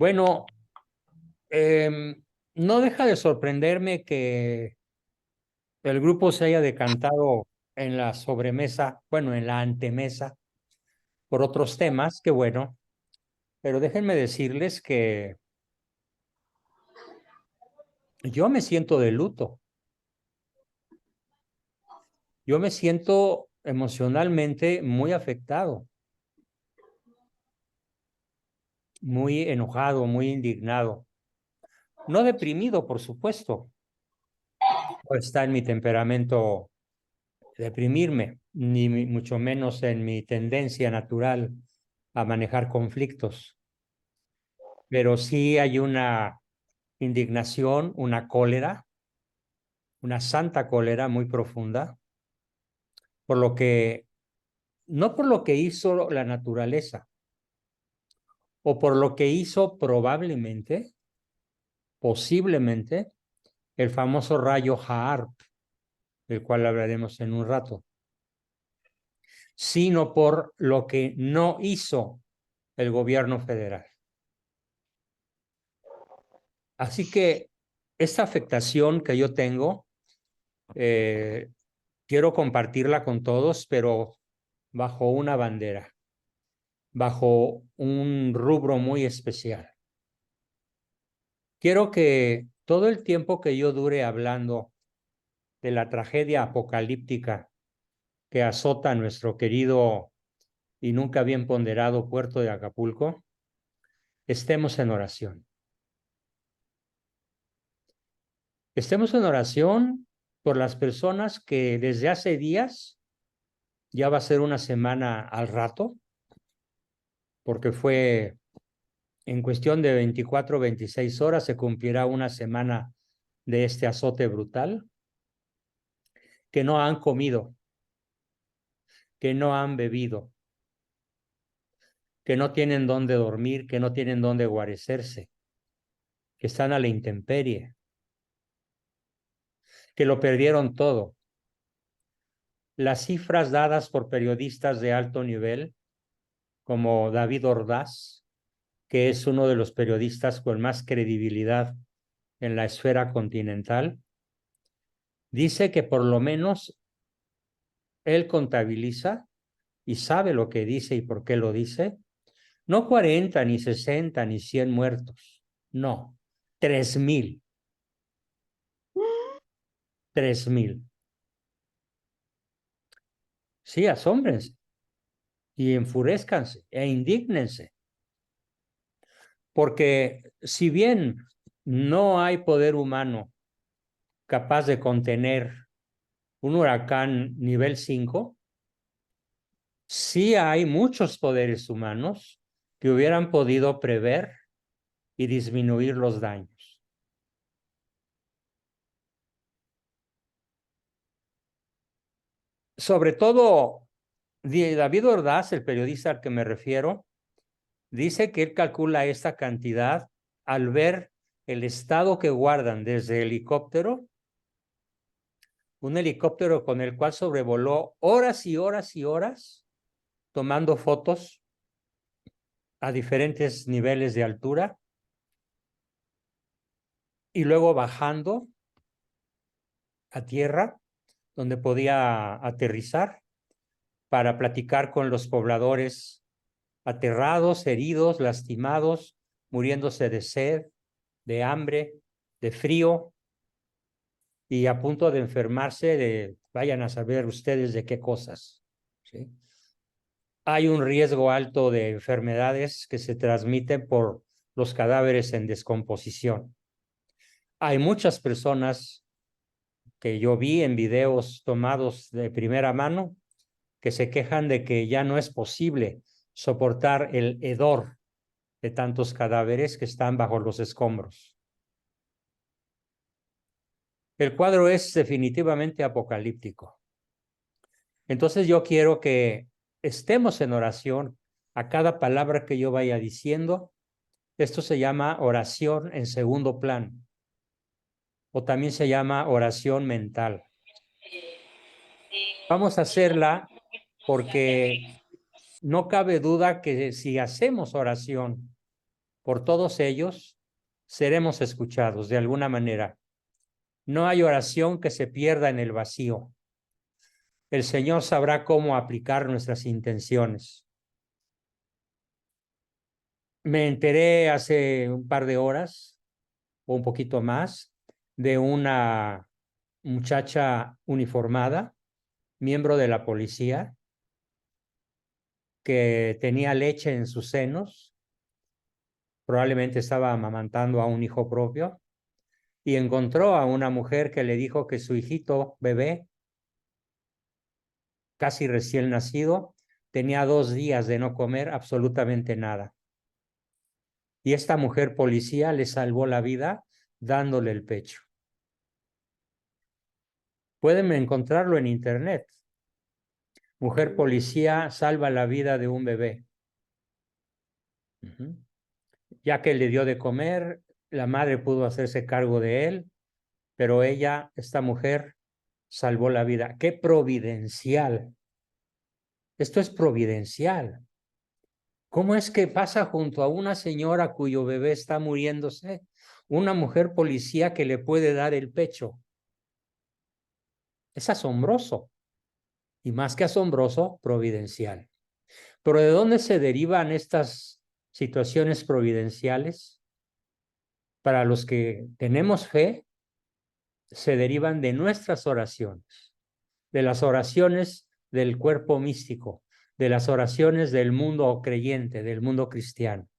Bueno, no deja de sorprenderme que el grupo se haya decantado en la sobremesa, bueno, en la antemesa, por otros temas, que bueno, pero déjenme decirles que yo me siento de luto. Yo me siento emocionalmente muy afectado, muy enojado, muy indignado. No deprimido, por supuesto, no está en mi temperamento deprimirme, ni mucho menos en mi tendencia natural a manejar conflictos, pero sí hay una indignación, una cólera, una santa cólera muy profunda, por lo que, no por lo que hizo la naturaleza, o por lo que hizo probablemente, posiblemente, el famoso rayo Haar, del cual hablaremos en un rato, sino por lo que no hizo el gobierno federal. Así que esta afectación que yo tengo, eh, quiero compartirla con todos, pero bajo una bandera, bajo un rubro muy especial. Quiero que todo el tiempo que yo dure hablando de la tragedia apocalíptica que azota a nuestro querido y nunca bien ponderado puerto de Acapulco, estemos en oración. Estemos en oración por las personas que desde hace días, ya va a ser una semana al rato, porque fue en cuestión de 24 o 26 horas se cumplirá una semana de este azote brutal, que no han comido, que no han bebido, que no tienen dónde dormir, que no tienen dónde guarecerse, que están a la intemperie, que lo perdieron todo. Las cifras dadas por periodistas de alto nivel, como David Ordaz, que es uno de los periodistas con más credibilidad en la esfera continental, dice que por lo menos él contabiliza y sabe lo que dice y por qué lo dice. No 40, ni 60, ni 100 muertos. No, 3,000. 3,000. Sí, asómbrense y enfurezcanse e indígnense. Porque si bien no hay poder humano capaz de contener un huracán nivel 5, sí hay muchos poderes humanos que hubieran podido prever y disminuir los daños. Sobre todo, David Ordaz, el periodista al que me refiero, dice que él calcula esta cantidad al ver el estado que guardan desde helicóptero, un helicóptero con el cual sobrevoló horas y horas y horas, tomando fotos a diferentes niveles de altura y luego bajando a tierra donde podía aterrizar para platicar con los pobladores aterrados, heridos, lastimados, muriéndose de sed, de hambre, de frío y a punto de enfermarse de, vayan a saber ustedes de qué cosas. ¿Sí? Hay un riesgo alto de enfermedades que se transmiten por los cadáveres en descomposición. Hay muchas personas que yo vi en videos tomados de primera mano que se quejan de que ya no es posible soportar el hedor de tantos cadáveres que están bajo los escombros. El cuadro es definitivamente apocalíptico. Entonces yo quiero que estemos en oración a cada palabra que yo vaya diciendo. Esto se llama oración en segundo plano o también se llama oración mental. Vamos a hacerla porque no cabe duda que si hacemos oración por todos ellos seremos escuchados de alguna manera. No hay oración que se pierda en el vacío. El Señor sabrá cómo aplicar nuestras intenciones. Me enteré hace un par de horas o un poquito más de una muchacha uniformada, miembro de la policía, que tenía leche en sus senos, probablemente estaba amamantando a un hijo propio, y encontró a una mujer que le dijo que su hijito bebé, casi recién nacido, tenía 2 días de no comer absolutamente nada. Y esta mujer policía le salvó la vida dándole el pecho. Pueden encontrarlo en internet. Mujer policía salva la vida de un bebé. Ya que le dio de comer, la madre pudo hacerse cargo de él, pero ella, esta mujer, salvó la vida. ¡Qué providencial! Esto es providencial. ¿Cómo es que pasa junto a una señora cuyo bebé está muriéndose una mujer policía que le puede dar el pecho? Es asombroso. Y más que asombroso, providencial. Pero ¿de dónde se derivan estas situaciones providenciales? Para los que tenemos fe, se derivan de nuestras oraciones, de las oraciones del cuerpo místico, de las oraciones del mundo creyente, del mundo cristiano.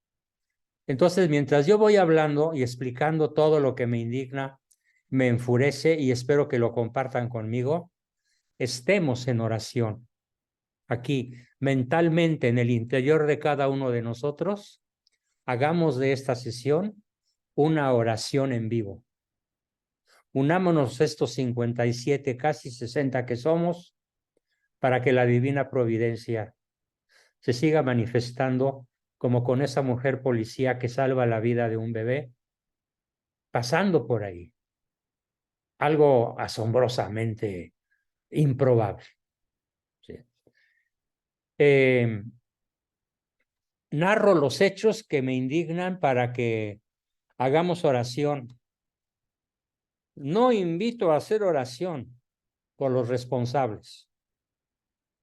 Entonces, mientras yo voy hablando y explicando todo lo que me indigna, me enfurece y espero que lo compartan conmigo, estemos en oración. Aquí, mentalmente, en el interior de cada uno de nosotros, hagamos de esta sesión una oración en vivo. Unámonos estos 57, casi 60 que somos, para que la divina providencia se siga manifestando como con esa mujer policía que salva la vida de un bebé, pasando por ahí. Algo asombrosamente improbable. ¿Sí? Narro los hechos que me indignan para que hagamos oración. No invito a hacer oración por los responsables.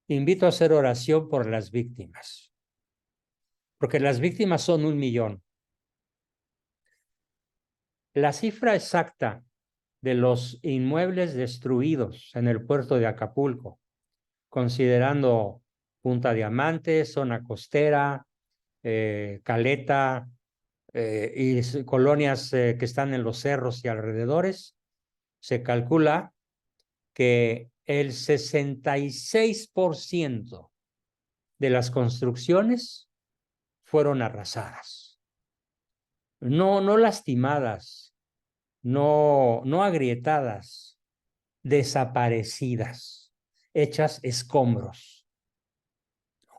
Invito a hacer oración por las víctimas. Porque las víctimas son 1,000,000. La cifra exacta de los inmuebles destruidos en el puerto de Acapulco, considerando Punta Diamante, zona costera, Caleta y colonias que están en los cerros y alrededores, se calcula que el 66% de las construcciones fueron arrasadas. No lastimadas, no agrietadas, desaparecidas, hechas escombros.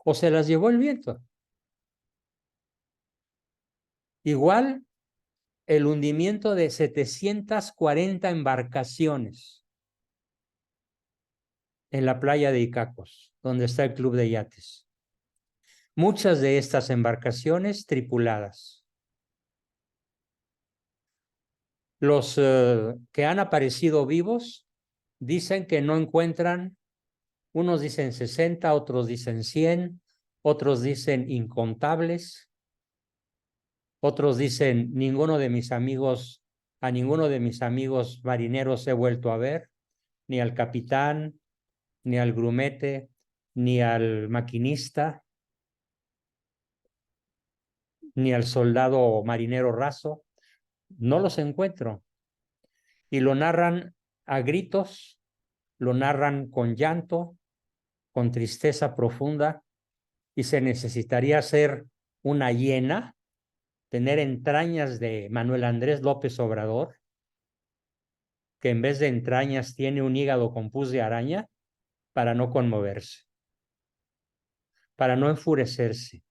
O se las llevó el viento. Igual el hundimiento de 740 embarcaciones en la playa de Icacos, donde está el club de yates. Muchas de estas embarcaciones tripuladas. Los que han aparecido vivos dicen que no encuentran, unos dicen 60, otros dicen 100, otros dicen incontables, otros dicen a ninguno de mis amigos marineros he vuelto a ver, ni al capitán, ni al grumete, ni al maquinista, ni al soldado marinero raso. No los encuentro. Y lo narran a gritos, lo narran con llanto, con tristeza profunda, y se necesitaría ser una hiena, tener entrañas de Manuel Andrés López Obrador, que en vez de entrañas tiene un hígado con pus de araña, para no conmoverse, para no enfurecerse,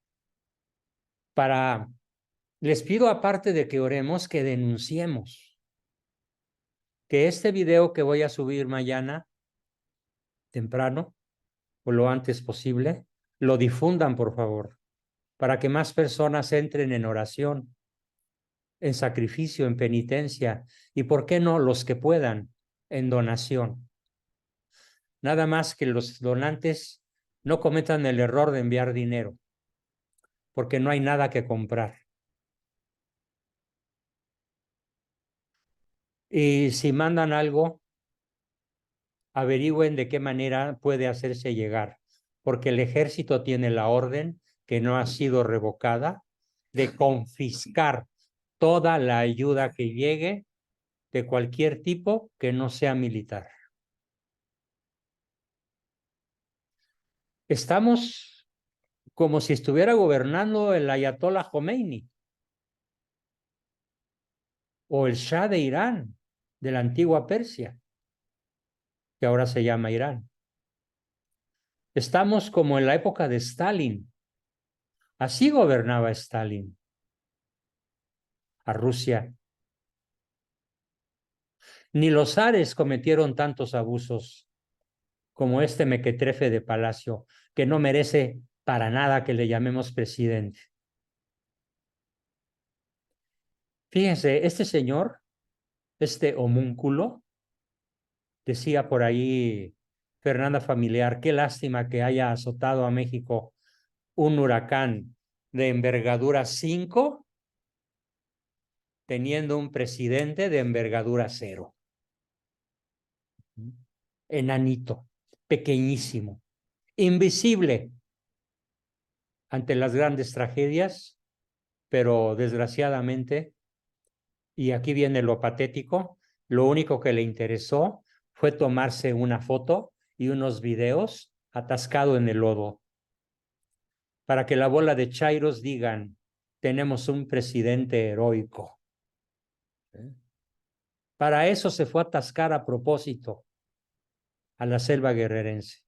para, les pido aparte de que oremos, que denunciemos, que este video que voy a subir mañana, temprano, o lo antes posible, lo difundan, por favor, para que más personas entren en oración, en sacrificio, en penitencia, y por qué no los que puedan, en donación. Nada más que los donantes no cometan el error de enviar dinero, porque no hay nada que comprar. Y si mandan algo, averigüen de qué manera puede hacerse llegar, porque el ejército tiene la orden, que no ha sido revocada, de confiscar toda la ayuda que llegue de cualquier tipo que no sea militar. Estamos como si estuviera gobernando el Ayatollah Khomeini o el Shah de Irán, de la antigua Persia, que ahora se llama Irán. Estamos como en la época de Stalin. Así gobernaba Stalin a Rusia. Ni los zares cometieron tantos abusos como este mequetrefe de Palacio, que no merece para nada que le llamemos presidente. Fíjense, este señor, este homúnculo, decía por ahí Fernanda Familiar, qué lástima que haya azotado a México un huracán de envergadura 5, teniendo un presidente de envergadura 0. Enanito, pequeñísimo, invisible ante las grandes tragedias, pero desgraciadamente, y aquí viene lo patético, lo único que le interesó fue tomarse una foto y unos videos atascado en el lodo, para que la bola de chairos digan, tenemos un presidente heroico. Para eso se fue a atascar a propósito a la selva guerrerense.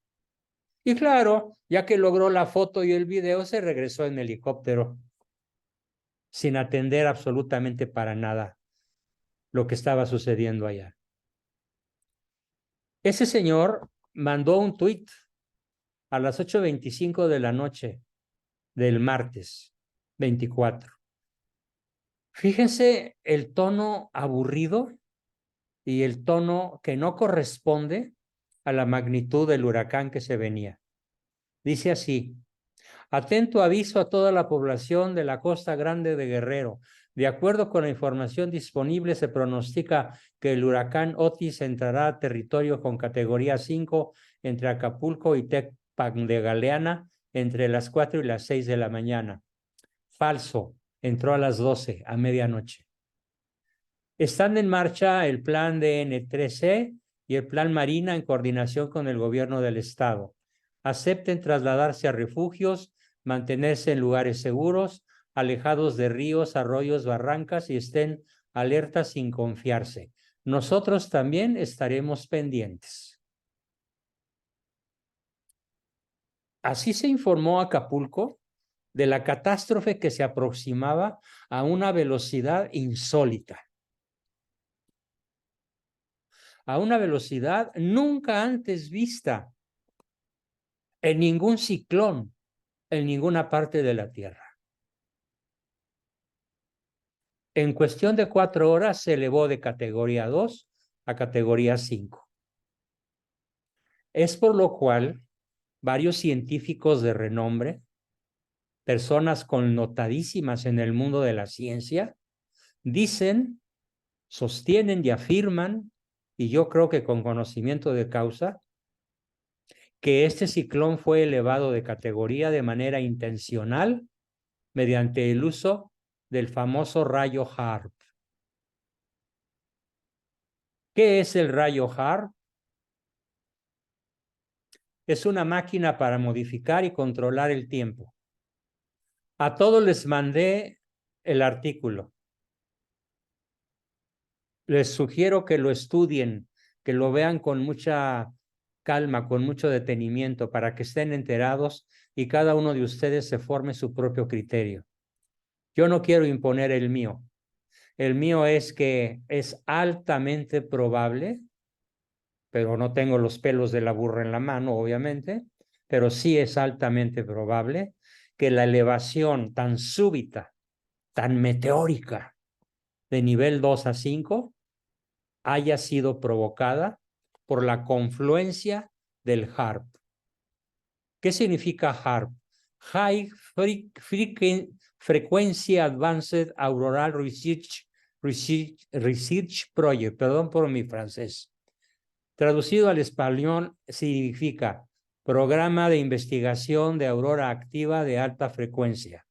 Y claro, ya que logró la foto y el video, se regresó en helicóptero, sin atender absolutamente para nada lo que estaba sucediendo allá. Ese señor mandó un tuit a las 8:25 de la noche del martes 24. Fíjense el tono aburrido y el tono que no corresponde a la magnitud del huracán que se venía. Dice así: atento aviso a toda la población de la Costa Grande de Guerrero. De acuerdo con la información disponible, se pronostica que el huracán Otis entrará a territorio con categoría 5 entre Acapulco y Tecpan de Galeana entre las 4 y las 6 de la mañana. Falso, entró a las 12, a medianoche. Están en marcha el plan DN3C y el plan Marina en coordinación con el gobierno del estado. Acepten trasladarse a refugios, mantenerse en lugares seguros, alejados de ríos, arroyos, barrancas y estén alertas sin confiarse. Nosotros también estaremos pendientes. Así se informó Acapulco de la catástrofe que se aproximaba a una velocidad insólita, a una velocidad nunca antes vista en ningún ciclón, en ninguna parte de la Tierra. En cuestión de 4 horas se elevó de categoría 2 a categoría 5. Es por lo cual varios científicos de renombre, personas connotadísimas en el mundo de la ciencia, dicen, sostienen y afirman, y yo creo que con conocimiento de causa, que este ciclón fue elevado de categoría de manera intencional mediante el uso del famoso rayo HAARP. ¿Qué es el rayo HAARP? Es una máquina para modificar y controlar el tiempo. A todos les mandé el artículo. Les sugiero que lo estudien, que lo vean con mucha calma, con mucho detenimiento, para que estén enterados y cada uno de ustedes se forme su propio criterio. Yo no quiero imponer el mío. El mío es que es altamente probable, pero no tengo los pelos de la burra en la mano, obviamente, pero sí es altamente probable que la elevación tan súbita, tan meteórica de nivel 2 a 5 haya sido provocada por la confluencia del HAARP. ¿Qué significa HAARP? High Frequency Advanced Auroral Research Project, perdón por mi francés. Traducido al español significa Programa de Investigación de Aurora Activa de Alta Frecuencia.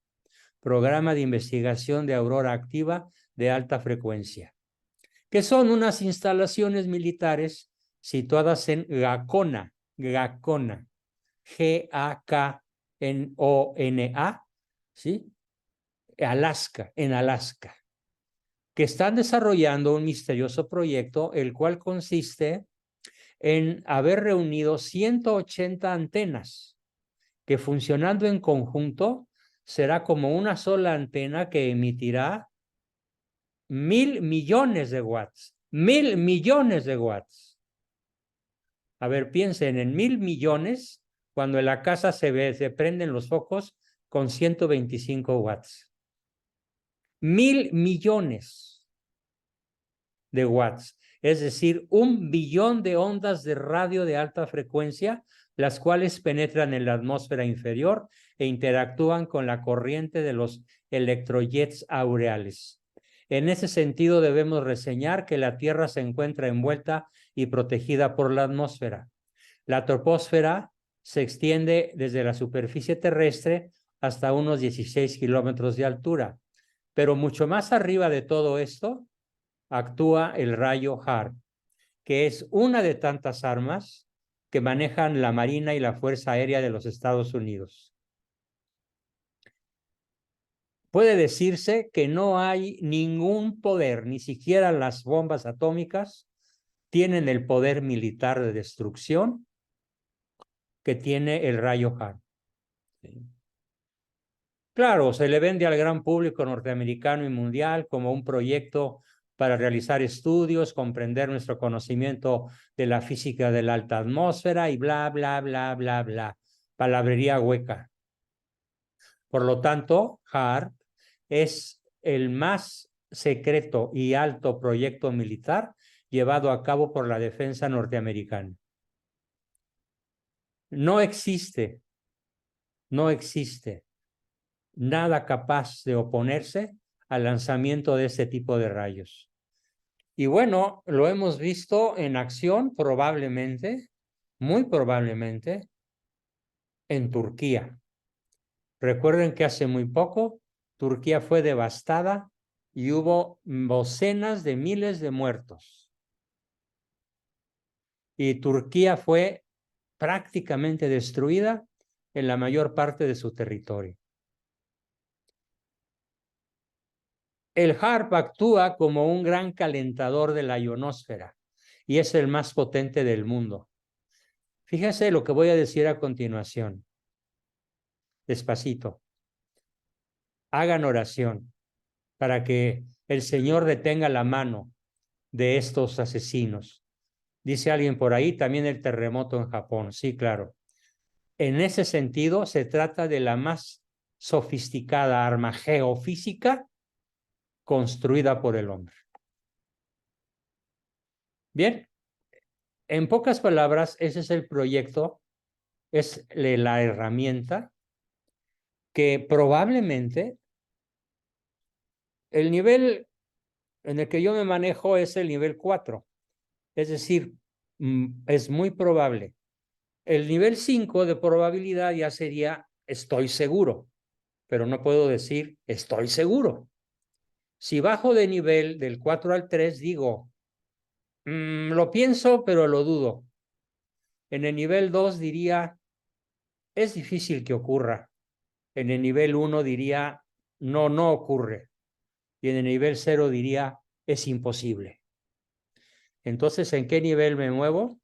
Programa de Investigación de Aurora Activa de Alta Frecuencia, que son unas instalaciones militares situadas en Gacona, G-A-K-N-O-N-A, ¿sí? Alaska, en Alaska, que están desarrollando un misterioso proyecto, el cual consiste en haber reunido 180 antenas, que funcionando en conjunto será como una sola antena que emitirá 1,000 millones de watts. 1,000 millones de watts. A ver, piensen en 1,000 millones cuando en la casa se prenden los focos con 125 watts. 1,000 millones de watts. Es decir, 1 billón de ondas de radio de alta frecuencia, las cuales penetran en la atmósfera inferior e interactúan con la corriente de los electrojets aureales. En ese sentido, debemos reseñar que la Tierra se encuentra envuelta y protegida por la atmósfera. La troposfera se extiende desde la superficie terrestre hasta unos 16 kilómetros de altura, pero mucho más arriba de todo esto actúa el rayo HAARP, que es una de tantas armas que manejan la Marina y la Fuerza Aérea de los Estados Unidos. Puede decirse que no hay ningún poder, ni siquiera las bombas atómicas tienen el poder militar de destrucción que tiene el rayo HAARP. ¿Sí? Claro, se le vende al gran público norteamericano y mundial como un proyecto para realizar estudios, comprender nuestro conocimiento de la física de la alta atmósfera y bla, bla, bla, bla, bla. Palabrería hueca. Por lo tanto, HAARP es el más secreto y alto proyecto militar llevado a cabo por la defensa norteamericana. No existe nada capaz de oponerse al lanzamiento de este tipo de rayos. Y bueno, lo hemos visto en acción probablemente, muy probablemente, en Turquía. Recuerden que hace muy poco Turquía fue devastada y hubo docenas de miles de muertos. Y Turquía fue prácticamente destruida en la mayor parte de su territorio. El HAARP actúa como un gran calentador de la ionosfera y es el más potente del mundo. Fíjense lo que voy a decir a continuación. Despacito. Hagan oración para que el Señor detenga la mano de estos asesinos. Dice alguien por ahí, también el terremoto en Japón. Sí, claro. En ese sentido, se trata de la más sofisticada arma geofísica construida por el hombre. Bien, en pocas palabras, ese es el proyecto, es la herramienta que probablemente el nivel en el que yo me manejo es el nivel 4. Es decir, es muy probable. El nivel 5 de probabilidad ya sería estoy seguro, pero no puedo decir estoy seguro. Si bajo de nivel del 4 al 3, digo, lo pienso, pero lo dudo. En el nivel 2 diría, es difícil que ocurra. En el nivel 1 diría, no ocurre. Y en el nivel 0 diría, es imposible. Entonces, ¿en qué nivel me muevo?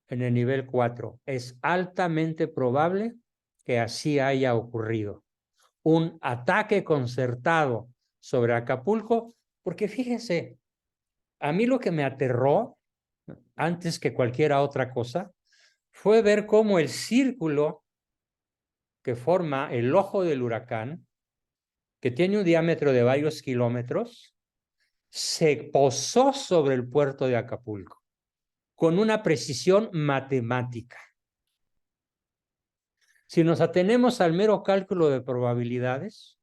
En el nivel 4. Es altamente probable que así haya ocurrido. Un ataque concertado sobre Acapulco, porque fíjense, a mí lo que me aterró, antes que cualquier otra cosa, fue ver cómo el círculo que forma el ojo del huracán, que tiene un diámetro de varios kilómetros, se posó sobre el puerto de Acapulco con una precisión matemática. Si nos atenemos al mero cálculo de probabilidades,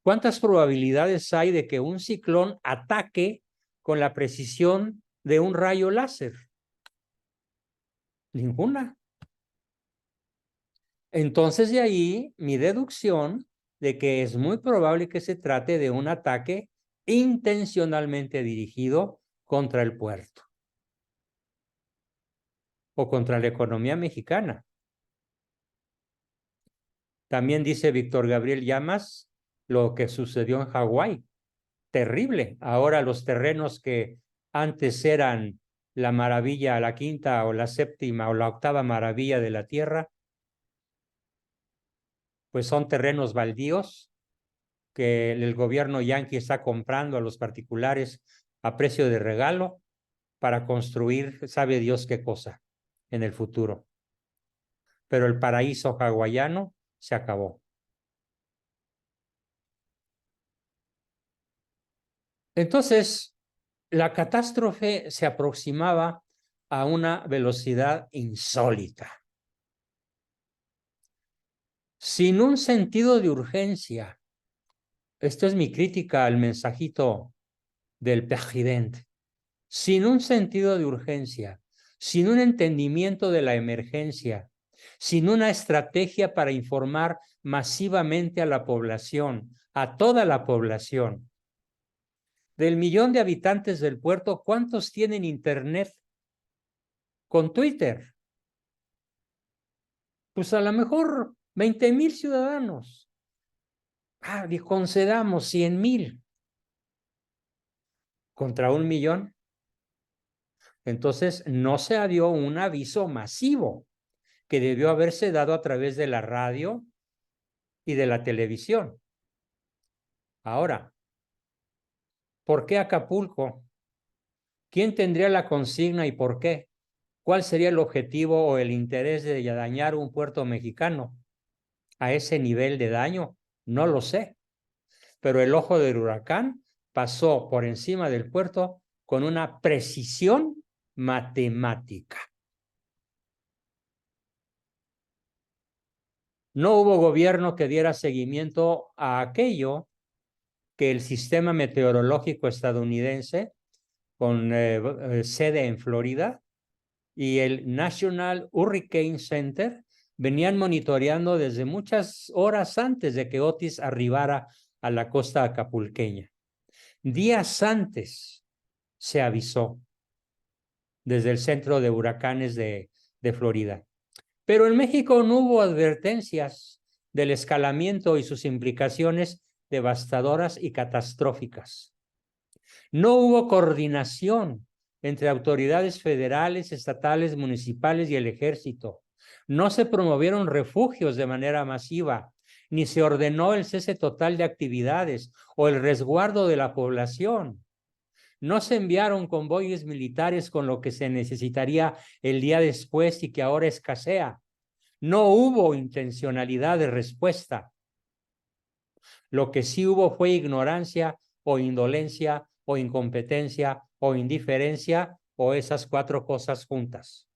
¿cuántas probabilidades hay de que un ciclón ataque con la precisión de un rayo láser? Ninguna. Entonces, de ahí mi deducción de que es muy probable que se trate de un ataque intencionalmente dirigido contra el puerto o contra la economía mexicana. También dice Víctor Gabriel Llamas lo que sucedió en Hawái. Terrible. Ahora los terrenos que antes eran la maravilla, la quinta o la séptima o la octava maravilla de la tierra, pues son terrenos baldíos que el gobierno yanqui está comprando a los particulares a precio de regalo para construir, sabe Dios qué cosa, en el futuro. Pero el paraíso hawaiano se acabó. Entonces, la catástrofe se aproximaba a una velocidad insólita, sin un sentido de urgencia. Esto es mi crítica al mensajito del presidente. Sin un sentido de urgencia, sin un entendimiento de la emergencia, sin una estrategia para informar masivamente a la población, a toda la población. Del 1,000,000 de habitantes del puerto, ¿cuántos tienen internet con Twitter? Pues a lo mejor 20,000 ciudadanos. Concedamos 100,000 contra 1,000,000. Entonces, no se dio un aviso masivo que debió haberse dado a través de la radio y de la televisión. Ahora, ¿por qué Acapulco? ¿Quién tendría la consigna y por qué? ¿Cuál sería el objetivo o el interés de dañar un puerto mexicano a ese nivel de daño? No lo sé, pero el ojo del huracán pasó por encima del puerto con una precisión matemática. No hubo gobierno que diera seguimiento a aquello que el sistema meteorológico estadounidense, con sede en Florida, y el National Hurricane Center venían monitoreando desde muchas horas antes de que Otis arribara a la costa acapulqueña. Días antes se avisó desde el centro de huracanes de Florida. Pero en México no hubo advertencias del escalamiento y sus implicaciones devastadoras y catastróficas. No hubo coordinación entre autoridades federales, estatales, municipales y el ejército. No se promovieron refugios de manera masiva, ni se ordenó el cese total de actividades o el resguardo de la población. No se enviaron convoyes militares con lo que se necesitaría el día después y que ahora escasea. No hubo intencionalidad de respuesta. Lo que sí hubo fue ignorancia o indolencia o incompetencia o indiferencia o esas cuatro cosas juntas.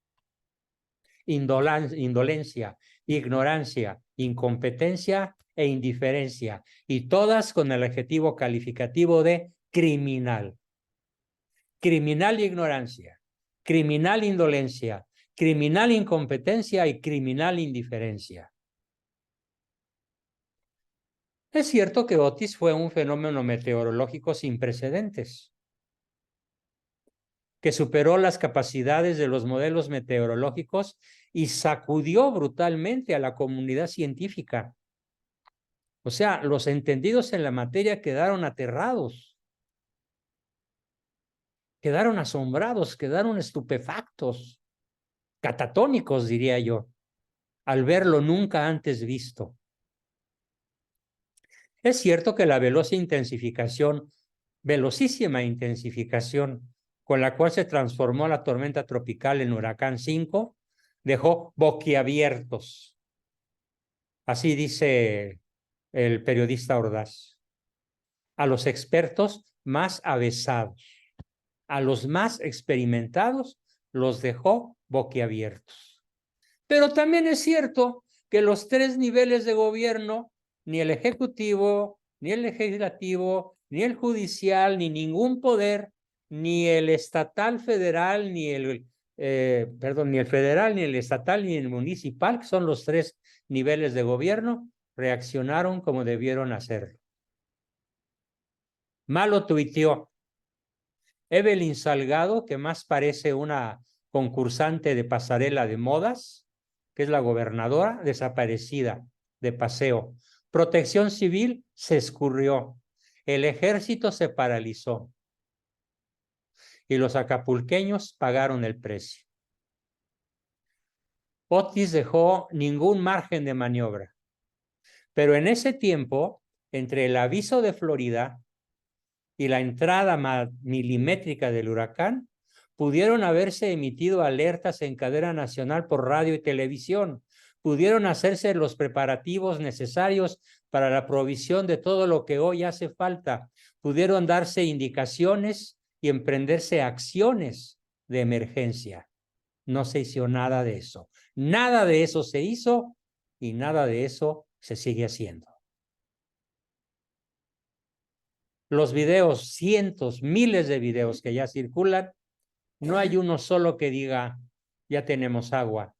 Indolencia, ignorancia, incompetencia e indiferencia, y todas con el adjetivo calificativo de criminal. Criminal ignorancia, criminal indolencia, criminal incompetencia y criminal indiferencia. Es cierto que Otis fue un fenómeno meteorológico sin precedentes, que superó las capacidades de los modelos meteorológicos y sacudió brutalmente a la comunidad científica. O sea, los entendidos en la materia quedaron aterrados, quedaron asombrados, quedaron estupefactos, catatónicos, diría yo, al ver lo nunca antes visto. Es cierto que la velocísima intensificación con la cual se transformó la tormenta tropical en huracán 5, dejó boquiabiertos. Así dice el periodista Ordaz. A los expertos más avesados. A los más experimentados los dejó boquiabiertos. Pero también es cierto que los tres niveles de gobierno, ni el ejecutivo, ni el legislativo, ni el judicial, ni ningún poder, ni el estatal federal, ni el federal, ni el estatal, ni el municipal, que son los tres niveles de gobierno, reaccionaron como debieron hacerlo. Malo tuiteó. Evelyn Salgado, que más parece una concursante de pasarela de modas, que es la gobernadora, desaparecida de paseo. Protección Civil se escurrió. El ejército se paralizó. Y los acapulqueños pagaron el precio. Otis dejó ningún margen de maniobra. Pero en ese tiempo, entre el aviso de Florida y la entrada milimétrica del huracán, pudieron haberse emitido alertas en cadena nacional por radio y televisión, pudieron hacerse los preparativos necesarios para la provisión de todo lo que hoy hace falta, pudieron darse indicaciones y emprenderse acciones de emergencia. No se hizo nada de eso. Nada de eso se hizo y nada de eso se sigue haciendo. Los videos, cientos, miles de videos que ya circulan, no hay uno solo que diga, ya tenemos agua,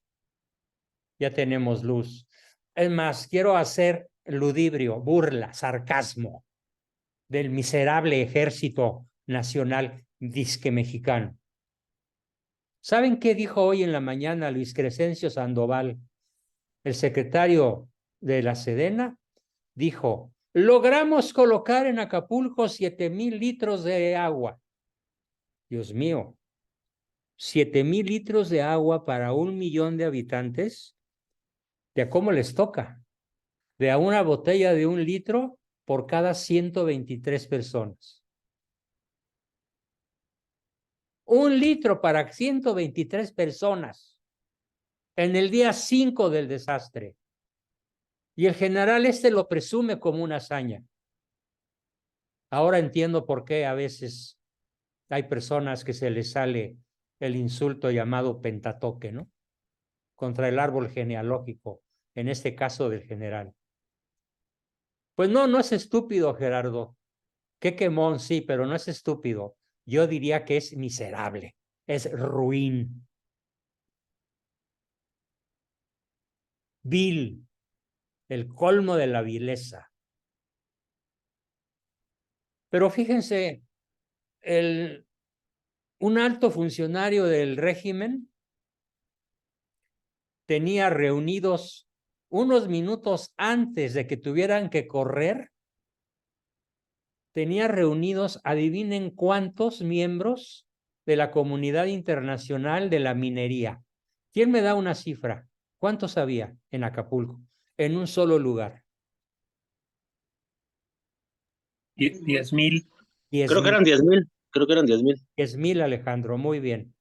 ya tenemos luz. Es más, quiero hacer ludibrio, burla, sarcasmo del miserable ejército nacional disque mexicano. ¿Saben qué dijo hoy en la mañana Luis Crescencio Sandoval, el secretario de la Sedena? Dijo, logramos colocar en Acapulco 7,000 litros de agua. Dios mío, 7,000 litros de agua para 1,000,000 de habitantes, ¿de a cómo les toca? De a una botella de 1 litro por cada 123 personas. 1 litro para 123 personas en el día 5 del desastre. Y el general lo presume como una hazaña. Ahora entiendo por qué a veces hay personas que se les sale el insulto llamado Pentatoque, ¿no? Contra el árbol genealógico, en este caso del general. Pues no es estúpido, Gerardo. Qué quemón, sí, pero no es estúpido. Yo diría que es miserable, es ruin. Vil, el colmo de la vileza. Pero fíjense, un alto funcionario del régimen tenía reunidos unos minutos antes de que tuvieran que correr, tenía reunidos, adivinen cuántos miembros de la comunidad internacional de la minería. ¿Quién me da una cifra? ¿Cuántos había en Acapulco? En un solo lugar. 10,000. Creo que eran 10,000. Creo que eran 10,000. 10,000, Alejandro, muy bien.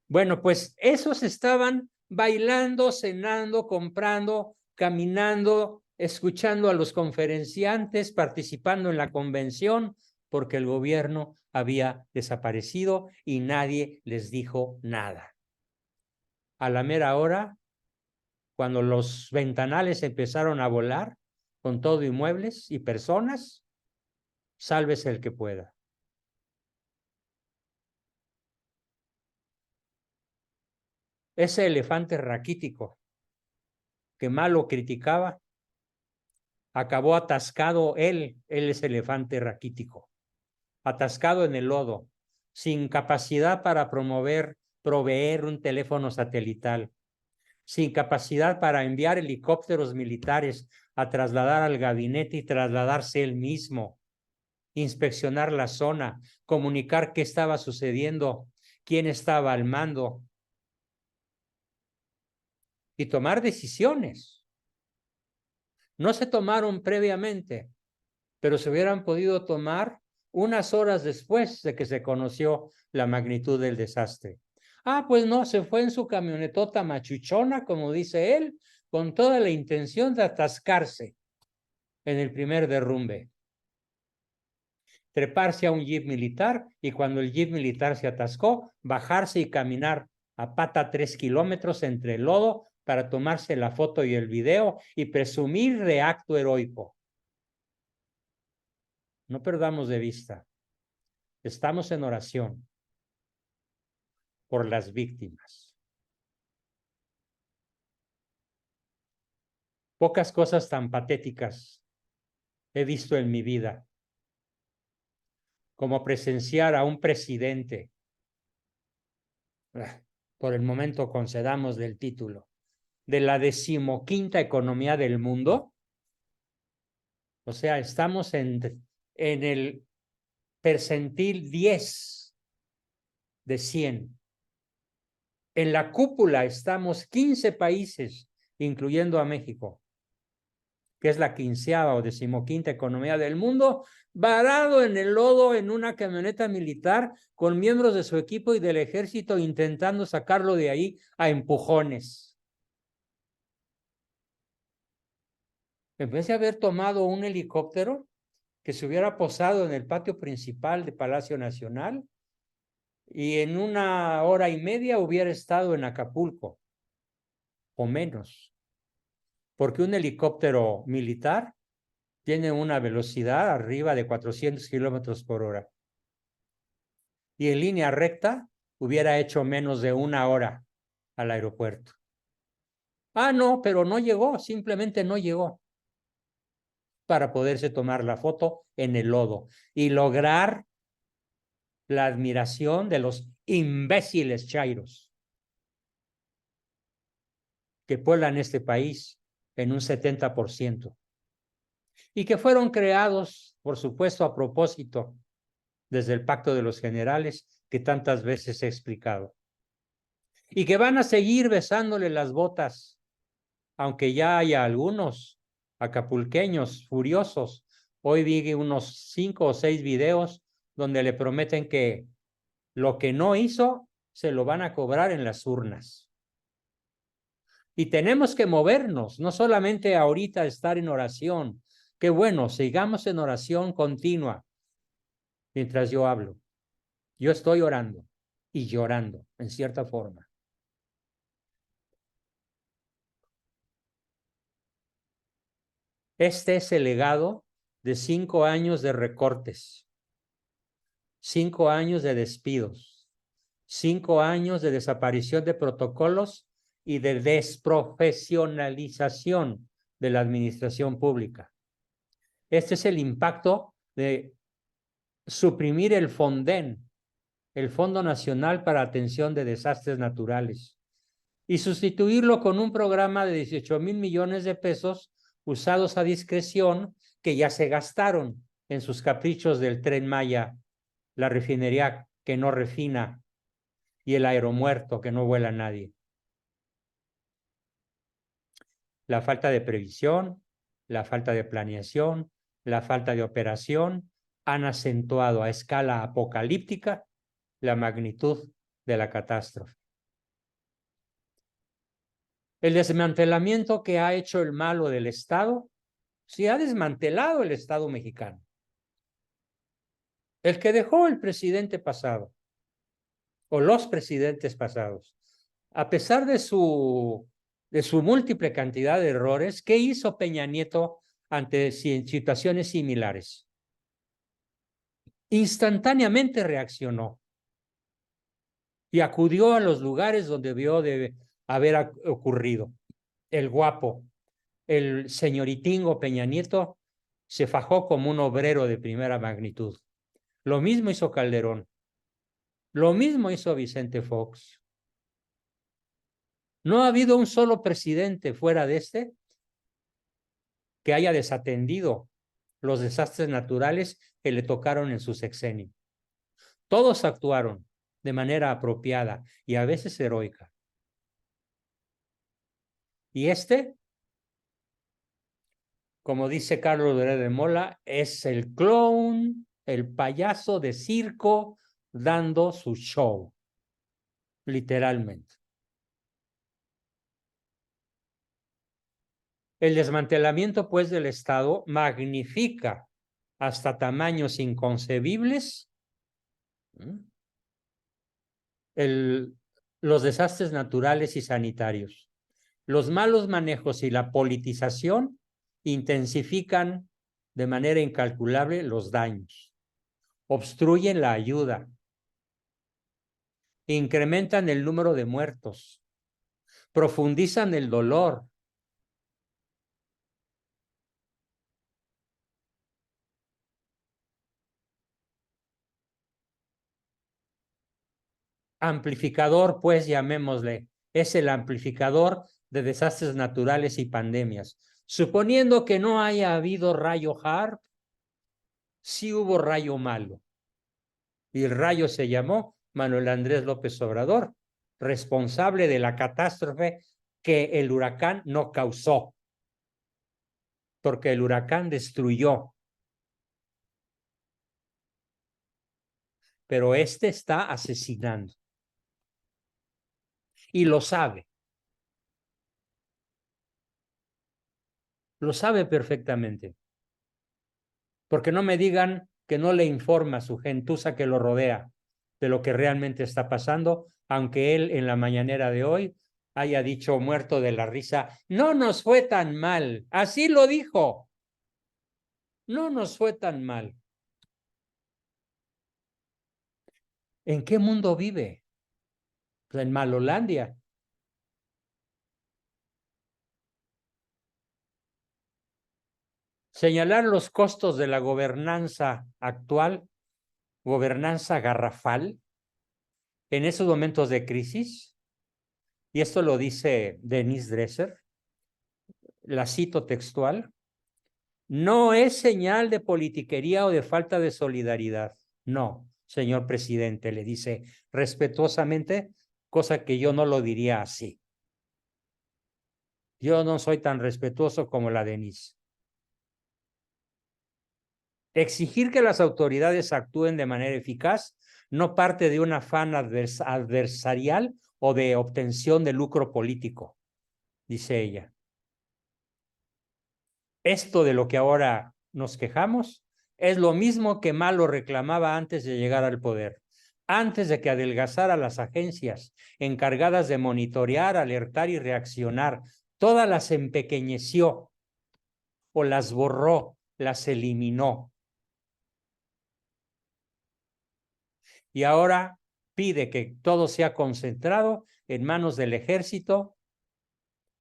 Bueno, pues esos estaban bailando, cenando, comprando, caminando, escuchando a los conferenciantes, participando en la convención, porque el gobierno había desaparecido y nadie les dijo nada. A la mera hora, cuando los ventanales empezaron a volar con todo y muebles y personas, sálvese el que pueda. Ese elefante raquítico que mal lo criticaba, acabó atascado él es elefante raquítico, atascado en el lodo, sin capacidad para proveer un teléfono satelital, sin capacidad para enviar helicópteros militares a trasladar al gabinete y trasladarse él mismo, inspeccionar la zona, comunicar qué estaba sucediendo, quién estaba al mando y tomar decisiones. No se tomaron previamente, pero se hubieran podido tomar unas horas después de que se conoció la magnitud del desastre. Ah, pues no, se fue en su camionetota machuchona, como dice él, con toda la intención de atascarse en el primer derrumbe. treparse a un jeep militar y cuando el jeep militar se atascó, bajarse y caminar a pata 3 kilómetros entre el lodo para tomarse la foto y el video y presumir de acto heroico. No perdamos de vista. Estamos en oración por las víctimas. Pocas cosas tan patéticas he visto en mi vida como presenciar a un presidente, por el momento concedamos del título, de la 15ª economía del mundo. O sea, estamos en el percentil 10 de 100. En la cúpula estamos 15 países, incluyendo a México, que es la 15ª o 15ª economía del mundo, varado en el lodo en una camioneta militar con miembros de su equipo y del ejército intentando sacarlo de ahí a empujones. En vez de haber tomado un helicóptero que se hubiera posado en el patio principal de Palacio Nacional y en 1 hora y media hubiera estado en Acapulco, o menos, porque un helicóptero militar tiene una velocidad arriba de 400 kilómetros por hora. Y en línea recta hubiera hecho menos de 1 hora al aeropuerto. Ah, no, pero no llegó, simplemente no llegó para poderse tomar la foto en el lodo y lograr la admiración de los imbéciles chairos que pueblan este país en un 70% y que fueron creados, por supuesto, a propósito desde el Pacto de los Generales que tantas veces he explicado y que van a seguir besándole las botas, aunque ya haya algunos acapulqueños furiosos. Hoy vi unos 5 o 6 videos donde le prometen que lo que no hizo se lo van a cobrar en las urnas. Y tenemos que movernos, no solamente ahorita estar en oración. Qué bueno, sigamos en oración continua mientras yo hablo. Yo estoy orando y llorando, en cierta forma. Este es el legado de 5 años de recortes, 5 años de despidos, 5 años de desaparición de protocolos y de desprofesionalización de la administración pública. Este es el impacto de suprimir el FONDEN, el Fondo Nacional para Atención de Desastres Naturales, y sustituirlo con un programa de 18,000 millones de pesos usados a discreción que ya se gastaron en sus caprichos del Tren Maya, la refinería que no refina y el aeromuerto que no vuela a nadie. La falta de previsión, la falta de planeación, la falta de operación han acentuado a escala apocalíptica la magnitud de la catástrofe. El desmantelamiento que ha hecho el malo del Estado, se ha desmantelado el Estado mexicano. El que dejó el presidente pasado, o los presidentes pasados, a pesar de su múltiple cantidad de errores, ¿qué hizo Peña Nieto ante situaciones similares? Instantáneamente reaccionó y acudió a los lugares donde vio de haber ocurrido. El guapo, el señoritingo Peña Nieto, se fajó como un obrero de primera magnitud. Lo mismo hizo Calderón. Lo mismo hizo Vicente Fox. No ha habido un solo presidente fuera de este que haya desatendido los desastres naturales que le tocaron en su sexenio. Todos actuaron de manera apropiada y a veces heroica. Y este, como dice Carlos de Mola, es el clown, el payaso de circo dando su show, literalmente. El desmantelamiento, pues, del Estado magnifica hasta tamaños inconcebibles, los desastres naturales y sanitarios. Los malos manejos y la politización intensifican de manera incalculable los daños, obstruyen la ayuda, incrementan el número de muertos, profundizan el dolor, amplificador, pues llamémosle, es el amplificador de desastres naturales y pandemias. Suponiendo que no haya habido rayo HARP, sí hubo rayo malo. Y el rayo se llamó Manuel Andrés López Obrador, responsable de la catástrofe que el huracán no causó, porque el huracán destruyó. Pero este está asesinando. Y lo sabe. Lo sabe perfectamente. Porque no me digan que no le informa a su gentuza que lo rodea de lo que realmente está pasando, aunque él en la mañanera de hoy haya dicho muerto de la risa, no nos fue tan mal, así lo dijo, no nos fue tan mal. ¿En qué mundo vive? Pues en Malolandia. Señalar los costos de la gobernanza actual, gobernanza garrafal, en esos momentos de crisis, y esto lo dice Denise Dresser, la cito textual, no es señal de politiquería o de falta de solidaridad. No, señor presidente, le dice respetuosamente, cosa que yo no lo diría así. Yo no soy tan respetuoso como la Denise. Exigir que las autoridades actúen de manera eficaz no parte de un afán adversarial o de obtención de lucro político, dice ella. Esto de lo que ahora nos quejamos es lo mismo que Malo reclamaba antes de llegar al poder, antes de que adelgazara las agencias encargadas de monitorear, alertar y reaccionar. Todas las empequeñeció o las borró, las eliminó. Y ahora pide que todo sea concentrado en manos del ejército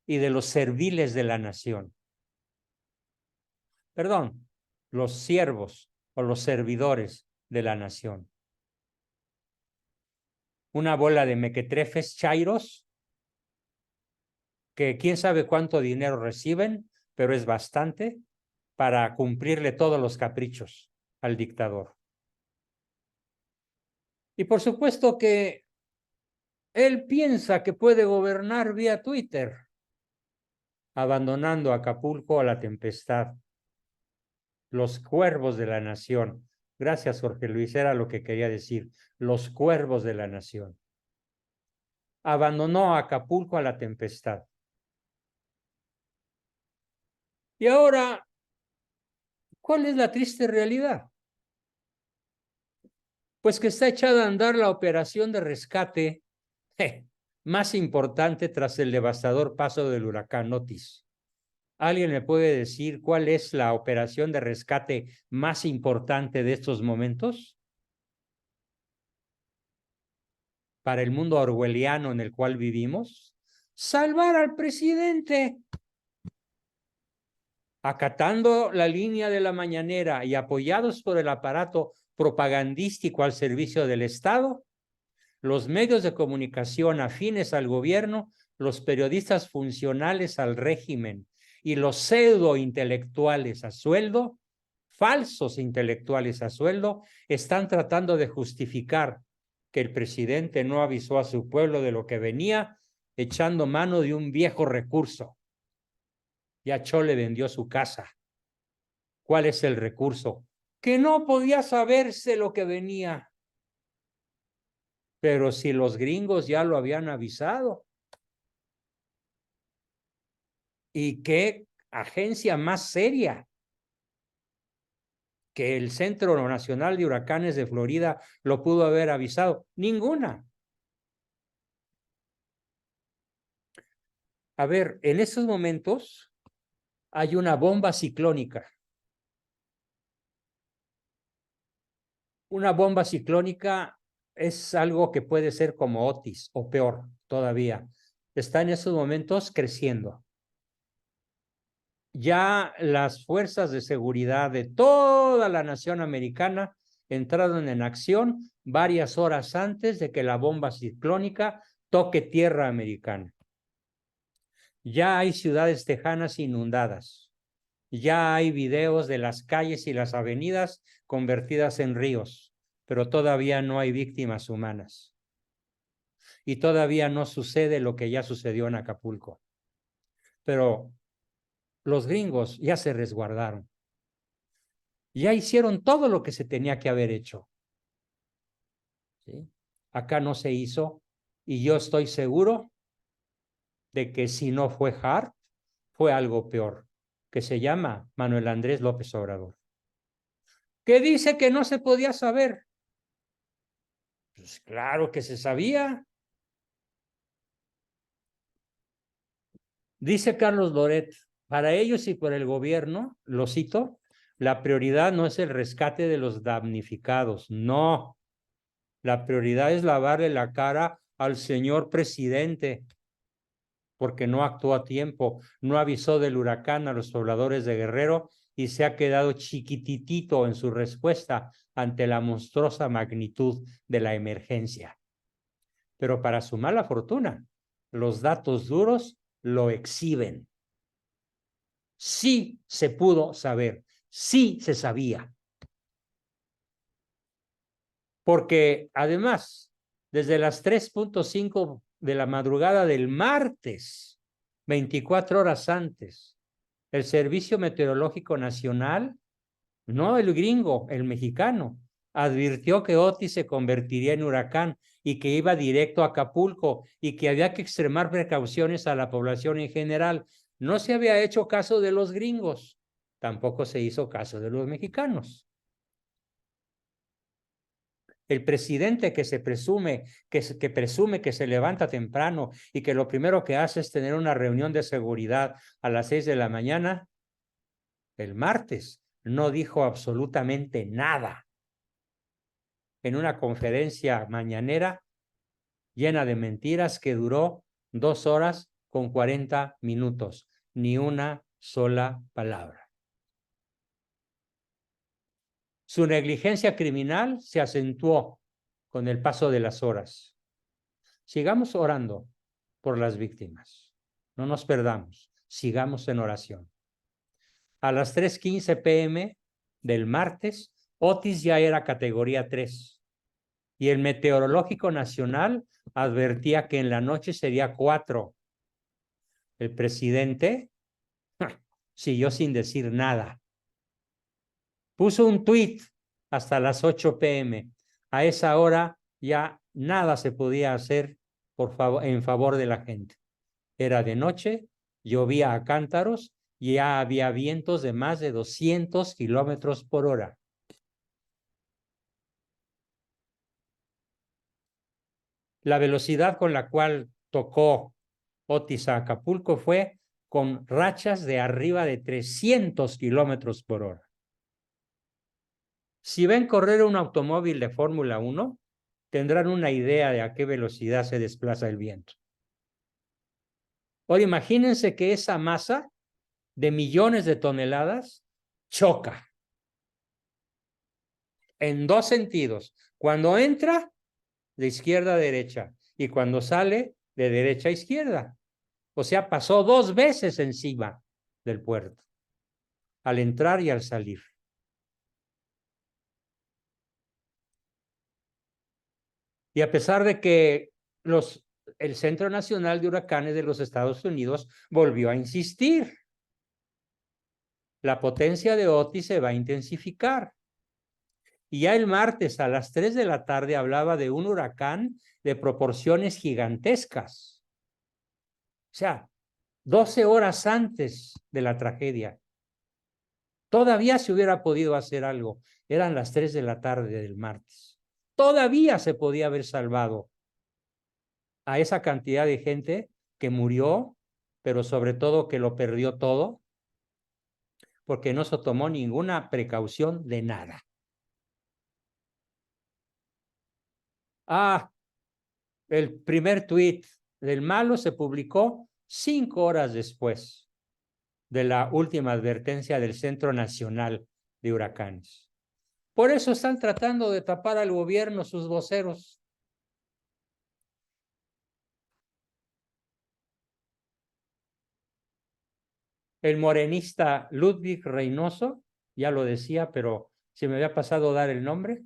y de los serviles de la nación. Perdón, los siervos o los servidores de la nación. Una bola de mequetrefes chairos que quién sabe cuánto dinero reciben, pero es bastante para cumplirle todos los caprichos al dictador. Y por supuesto que él piensa que puede gobernar vía Twitter, abandonando Acapulco a la tempestad. Los cuervos de la nación. Gracias, Jorge Luis, era lo que quería decir. Los cuervos de la nación. Abandonó a Acapulco a la tempestad. Y ahora, ¿cuál es la triste realidad? Pues que está echada a andar la operación de rescate más importante tras el devastador paso del huracán Otis. ¿Alguien me puede decir cuál es la operación de rescate más importante de estos momentos? Para el mundo orwelliano en el cual vivimos, salvar al presidente. Acatando la línea de la mañanera y apoyados por el aparato propagandístico al servicio del Estado, los medios de comunicación afines al gobierno, los periodistas funcionales al régimen y los pseudo intelectuales a sueldo, falsos intelectuales a sueldo, están tratando de justificar que el presidente no avisó a su pueblo de lo que venía, echando mano de un viejo recurso. Ya Chole vendió su casa. ¿Cuál es el recurso? Que no podía saberse lo que venía. Pero si los gringos ya lo habían avisado. ¿Y qué agencia más seria que el Centro Nacional de Huracanes de Florida lo pudo haber avisado? Ninguna. A ver, en estos momentos hay una bomba ciclónica. Una bomba ciclónica es algo que puede ser como Otis o peor todavía. Está en estos momentos creciendo. Ya las fuerzas de seguridad de toda la nación americana entraron en acción varias horas antes de que la bomba ciclónica toque tierra americana. Ya hay ciudades tejanas inundadas. Ya hay videos de las calles y las avenidas convertidas en ríos, pero todavía no hay víctimas humanas. Y todavía no sucede lo que ya sucedió en Acapulco. Pero los gringos ya se resguardaron. Ya hicieron todo lo que se tenía que haber hecho. ¿Sí? Acá no se hizo y yo estoy seguro de que si no fue Hart, fue algo peor, que se llama Manuel Andrés López Obrador, que dice que no se podía saber. Pues claro que se sabía. Dice Carlos Loret, para ellos y por el gobierno, lo cito, la prioridad no es el rescate de los damnificados, no. La prioridad es lavarle la cara al señor presidente, porque no actuó a tiempo, no avisó del huracán a los pobladores de Guerrero y se ha quedado chiquititito en su respuesta ante la monstruosa magnitud de la emergencia. Pero para su mala fortuna, los datos duros lo exhiben. Sí se pudo saber, sí se sabía. Porque además, desde las 3:05 de la madrugada del martes, 24 horas antes, el Servicio Meteorológico Nacional, no el gringo, el mexicano, advirtió que Otis se convertiría en huracán y que iba directo a Acapulco y que había que extremar precauciones a la población en general. No se había hecho caso de los gringos, tampoco se hizo caso de los mexicanos. El presidente que presume que se levanta temprano y que lo primero que hace es tener una reunión de seguridad a las 6 de la mañana, el martes, no dijo absolutamente nada en una conferencia mañanera llena de mentiras que duró 2 horas con 40 minutos, ni una sola palabra. Su negligencia criminal se acentuó con el paso de las horas. Sigamos orando por las víctimas. No nos perdamos. Sigamos en oración. A las 3:15 p.m. del martes, Otis ya era categoría 3 y el Meteorológico Nacional advertía que en la noche sería 4. El presidente siguió sin decir nada. Puso un tuit hasta las 8 p.m. A esa hora ya nada se podía hacer en favor de la gente. Era de noche, llovía a cántaros y ya había vientos de más de 200 kilómetros por hora. La velocidad con la cual tocó Otis a Acapulco fue con rachas de arriba de 300 kilómetros por hora. Si ven correr un automóvil de Fórmula 1, tendrán una idea de a qué velocidad se desplaza el viento. Ahora imagínense que esa masa de millones de toneladas choca en dos sentidos. Cuando entra, de izquierda a derecha, y cuando sale, de derecha a izquierda. O sea, pasó 2 veces encima del puerto, al entrar y al salir. Y a pesar de que el Centro Nacional de Huracanes de los Estados Unidos volvió a insistir, la potencia de Otis se va a intensificar. Y ya el martes a las 3 de la tarde hablaba de un huracán de proporciones gigantescas. O sea, 12 horas antes de la tragedia. Todavía se hubiera podido hacer algo. Eran las 3 de la tarde del martes. Todavía se podía haber salvado a esa cantidad de gente que murió, pero sobre todo que lo perdió todo, porque no se tomó ninguna precaución de nada. El primer tuit del malo se publicó 5 horas después de la última advertencia del Centro Nacional de Huracanes. Por eso están tratando de tapar al gobierno sus voceros. El morenista Ludwig Reynoso, ya lo decía, pero se me había pasado dar el nombre,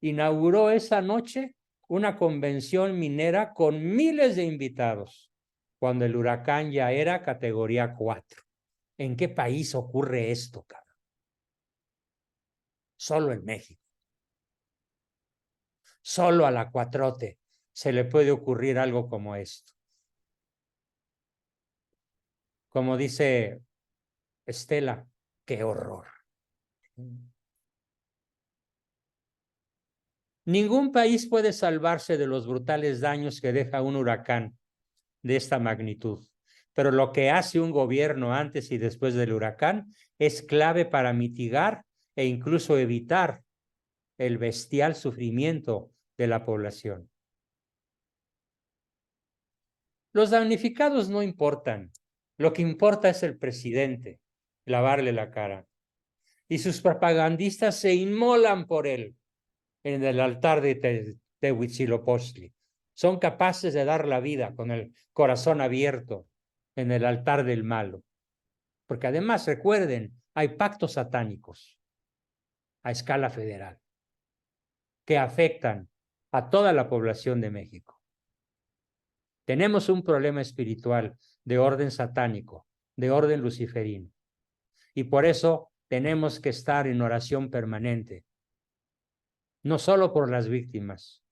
inauguró esa noche una convención minera con miles de invitados, cuando el huracán ya era categoría 4. ¿En qué país ocurre esto, cabrón? Solo en México. Solo a la cuatrote se le puede ocurrir algo como esto. Como dice Estela, qué horror. Ningún país puede salvarse de los brutales daños que deja un huracán de esta magnitud. Pero lo que hace un gobierno antes y después del huracán es clave para mitigar e incluso evitar el bestial sufrimiento de la población. Los damnificados no importan. Lo que importa es el presidente, lavarle la cara. Y sus propagandistas se inmolan por él en el altar de Huitzilopochtli. Son capaces de dar la vida con el corazón abierto en el altar del malo. Porque además, recuerden, hay pactos satánicos a escala federal que afectan a toda la población de México. Tenemos un problema espiritual de orden satánico, de orden luciferino. Y por eso tenemos que estar en oración permanente, no solo por las víctimas,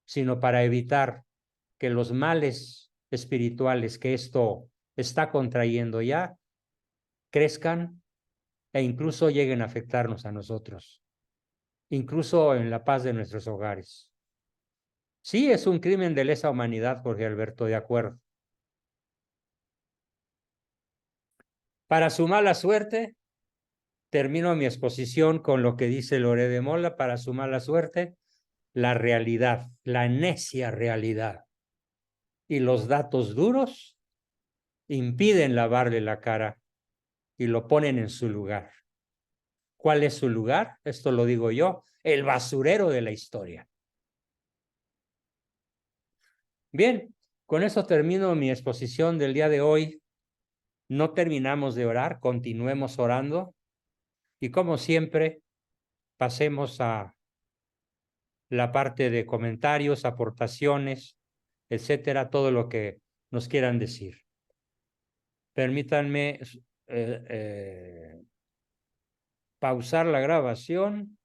sino para evitar que los males espirituales que esto está contrayendo ya crezcan e incluso lleguen a afectarnos a nosotros, incluso en la paz de nuestros hogares. Sí, es un crimen de lesa humanidad, Jorge Alberto, de acuerdo. Para su mala suerte, termino mi exposición con lo que dice Loré de Mola. Para su mala suerte, la realidad, la necia realidad y los datos duros impiden lavarle la cara y lo ponen en su lugar. ¿Cuál es su lugar? Esto lo digo yo, el basurero de la historia. Bien, con eso termino mi exposición del día de hoy. No terminamos de orar, continuemos orando y como siempre, pasemos a la parte de comentarios, aportaciones, etcétera, todo lo que nos quieran decir. Permítanme pausar la grabación.